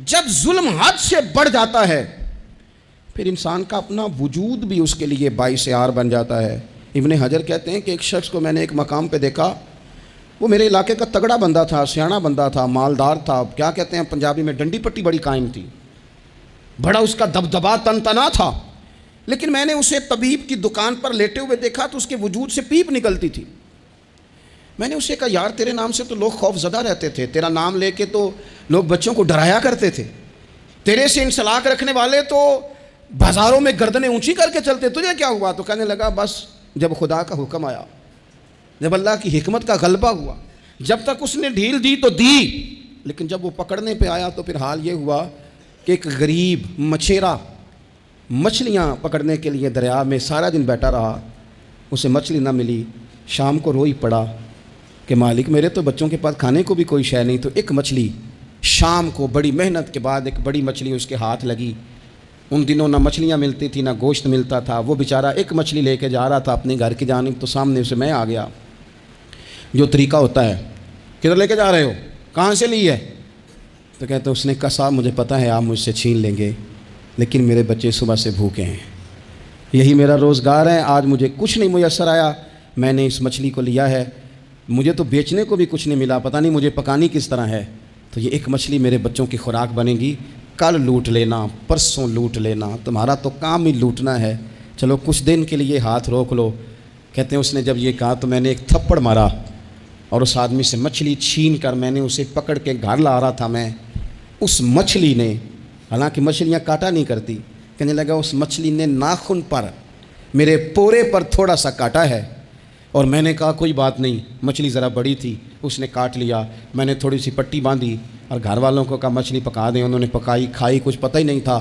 جب ظلم حد سے بڑھ جاتا ہے پھر انسان کا اپنا وجود بھی اس کے لیے باعث عار بن جاتا ہے۔ ابن حجر کہتے ہیں کہ ایک شخص کو میں نے ایک مقام پہ دیکھا، وہ میرے علاقے کا تگڑا بندہ تھا، سیاںا بندہ تھا، مالدار تھا، کیا کہتے ہیں پنجابی میں ڈنڈی پٹی بڑی قائم تھی، بڑا اس کا دبدبا تنتنا تھا، لیکن میں نے اسے طبیب کی دکان پر لیٹے ہوئے دیکھا تو اس کے وجود سے پیپ نکلتی تھی۔ میں نے اسے کہا یار تیرے نام سے تو لوگ خوف زدہ رہتے تھے، تیرا نام لے کے تو لوگ بچوں کو ڈرایا کرتے تھے، تیرے سے انسلاک رکھنے والے تو بازاروں میں گردنیں اونچی کر کے چلتے، تجھے کیا ہوا؟ تو کہنے لگا بس جب خدا کا حکم آیا، جب اللہ کی حکمت کا غلبہ ہوا، جب تک اس نے ڈھیل دی تو دی، لیکن جب وہ پکڑنے پہ آیا تو پھر حال یہ ہوا کہ ایک غریب مچھیرا مچھلیاں پکڑنے کے لیے دریا میں سارا دن بیٹھا رہا، اسے مچھلی نہ ملی، شام کو روئی پڑا کہ مالک میرے تو بچوں کے پاس کھانے کو بھی کوئی شے نہیں، تو ایک مچھلی شام کو بڑی محنت کے بعد ایک بڑی مچھلی اس کے ہاتھ لگی۔ ان دنوں نہ مچھلیاں ملتی تھی نہ گوشت ملتا تھا، وہ بیچارہ ایک مچھلی لے کے جا رہا تھا اپنے گھر کی جانب، تو سامنے سے میں آ گیا، جو طریقہ ہوتا ہے، کدھر لے کے جا رہے ہو، کہاں سے لی ہے؟ تو کہتے اس نے کہا صاحب مجھے پتہ ہے آپ مجھ سے چھین لیں گے، لیکن میرے بچے صبح سے بھوکے ہیں، یہی میرا روزگار ہے، آج مجھے کچھ نہیں میسر آیا، میں نے اس مچھلی کو لیا ہے، مجھے تو بیچنے کو بھی کچھ نہیں ملا، پتہ نہیں مجھے پکانی کس طرح ہے، تو یہ ایک مچھلی میرے بچوں کی خوراک بنے گی، کل لوٹ لینا، پرسوں لوٹ لینا، تمہارا تو کام ہی لوٹنا ہے، چلو کچھ دن کے لیے ہاتھ روک لو۔ کہتے ہیں اس نے جب یہ کہا تو میں نے ایک تھپڑ مارا اور اس آدمی سے مچھلی چھین کر میں نے اسے پکڑ کے گھر لا رہا تھا میں، اس مچھلی نے، حالانکہ مچھلیاں کاٹا نہیں کرتی، کہنے لگا اس مچھلی نے ناخن پر میرے پورے پر تھوڑا سا کاٹا ہے، اور میں نے کہا کوئی بات نہیں، مچھلی ذرا بڑی تھی، اس نے کاٹ لیا، میں نے تھوڑی سی پٹی باندھی اور گھر والوں کو کہا مچھلی پکا دیں، انہوں نے پکائی کھائی، کچھ پتہ ہی نہیں تھا،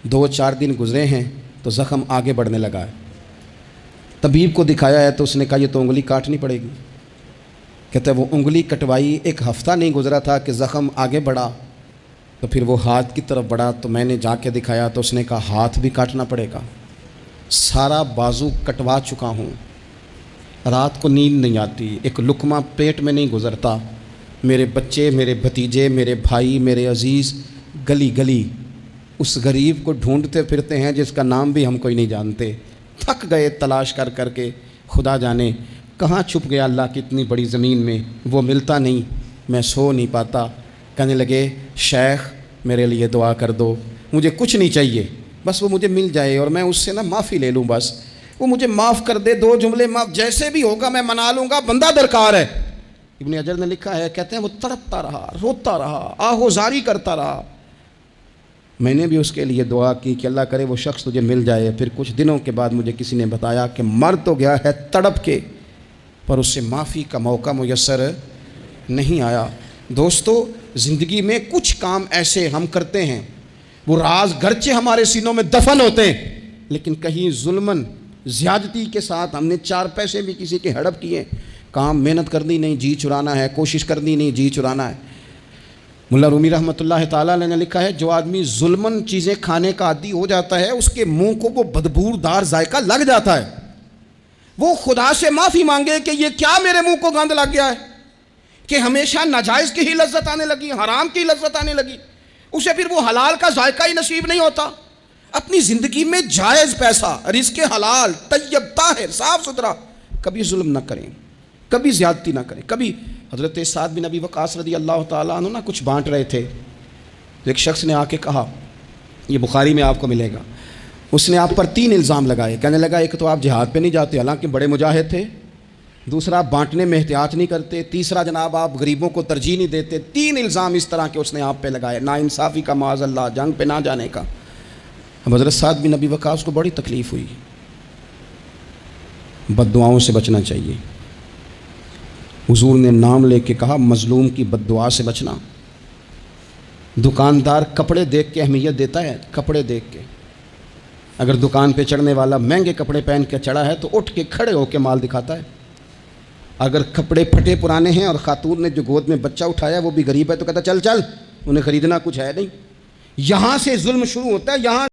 2-4 دن گزرے ہیں تو زخم آگے بڑھنے لگا ہے، طبیب کو دکھایا ہے تو اس نے کہا یہ تو انگلی کاٹنی پڑے گی۔ کہتے ہیں وہ انگلی کٹوائی، 1 ہفتہ نہیں گزرا تھا کہ زخم آگے بڑھا، تو پھر وہ ہاتھ کی طرف بڑھا، تو میں نے جا کے دکھایا تو اس نے کہا ہاتھ بھی کاٹنا پڑے گا، سارا بازو کٹوا چکا ہوں، رات کو نیند نہیں آتی، ایک لقمہ پیٹ میں نہیں گزرتا، میرے بچے، میرے بھتیجے، میرے بھائی، میرے عزیز گلی گلی اس غریب کو ڈھونڈتے پھرتے ہیں جس کا نام بھی ہم کوئی نہیں جانتے، تھک گئے تلاش کر کر کے، خدا جانے کہاں چھپ گیا اللہ کی اتنی بڑی زمین میں، وہ ملتا نہیں، میں سو نہیں پاتا۔ کہنے لگے شیخ میرے لیے دعا کر دو، مجھے کچھ نہیں چاہیے، بس وہ مجھے مل جائے اور میں اس سے معافی لے لوں، بس وہ مجھے معاف کر دے، 2 جملے معاف، جیسے بھی ہوگا میں منا لوں گا، بندہ درکار ہے۔ ابن حجر نے لکھا ہے، کہتے ہیں وہ تڑپتا رہا، روتا رہا، آہوزاری کرتا رہا، میں نے بھی اس کے لیے دعا کی کہ اللہ کرے وہ شخص تجھے مل جائے۔ پھر کچھ دنوں کے بعد مجھے کسی نے بتایا کہ مر تو گیا ہے تڑپ کے، پر اس سے معافی کا موقع میسر نہیں آیا۔ دوستو زندگی میں کچھ کام ایسے ہم کرتے ہیں، وہ راز گرچہ ہمارے سینوں میں دفن ہوتے ہیں، لیکن کہیں ظلماً زیادتی کے ساتھ ہم نے 4 پیسے بھی کسی کے ہڑپ کیے، کام محنت کرنی نہیں، جی چرانا ہے، کوشش کرنی نہیں، جی چرانا ہے۔ ملا رومی رحمۃ اللہ تعالیٰ علیہ نے لکھا ہے جو آدمی ظلماً چیزیں کھانے کا عادی ہو جاتا ہے اس کے منہ کو وہ بدبودار ذائقہ لگ جاتا ہے، وہ خدا سے معافی مانگے کہ یہ کیا میرے منہ کو گند لگ گیا ہے کہ ہمیشہ ناجائز کی ہی لذت آنے لگی، حرام کی لذت آنے لگی، اسے پھر وہ حلال کا ذائقہ ہی نصیب نہیں ہوتا۔ اپنی زندگی میں جائز پیسہ، رزق حلال، طیب، طاہر، صاف ستھرا، کبھی ظلم نہ کریں، کبھی زیادتی نہ کریں۔ کبھی حضرت سعد بن ابی وقاص رضی اللہ تعالیٰ عنہ کچھ بانٹ رہے تھے، تو ایک شخص نے آ کے کہا، یہ بخاری میں آپ کو ملے گا، اس نے آپ پر 3 الزام لگائے، کہنے لگا ایک تو آپ جہاد پہ نہیں جاتے حالانکہ بڑے مجاہد تھے، دوسرا آپ بانٹنے میں احتیاط نہیں کرتے، تیسرا جناب آپ غریبوں کو ترجیح نہیں دیتے۔ 3 الزام اس طرح کے اس نے آپ پہ لگائے، ناانصافی کا، معاذ اللہ، جنگ پہ نہ جانے کا۔ اب حضرت سعد بن ابی وقاص کو بڑی تکلیف ہوئی، بد دعاؤں سے بچنا چاہیے، حضور نے نام لے کے کہا مظلوم کی بد دعا سے بچنا۔ دکاندار کپڑے دیکھ کے اہمیت دیتا ہے، کپڑے دیکھ کے، اگر دکان پہ چڑھنے والا مہنگے کپڑے پہن کے چڑھا ہے تو اٹھ کے کھڑے ہو کے مال دکھاتا ہے، اگر کپڑے پھٹے پرانے ہیں اور خاتون نے جو گود میں بچہ اٹھایا وہ بھی غریب ہے تو کہتا چل چل، انہیں خریدنا کچھ ہے نہیں۔ یہاں سے ظلم شروع ہوتا ہے، یہاں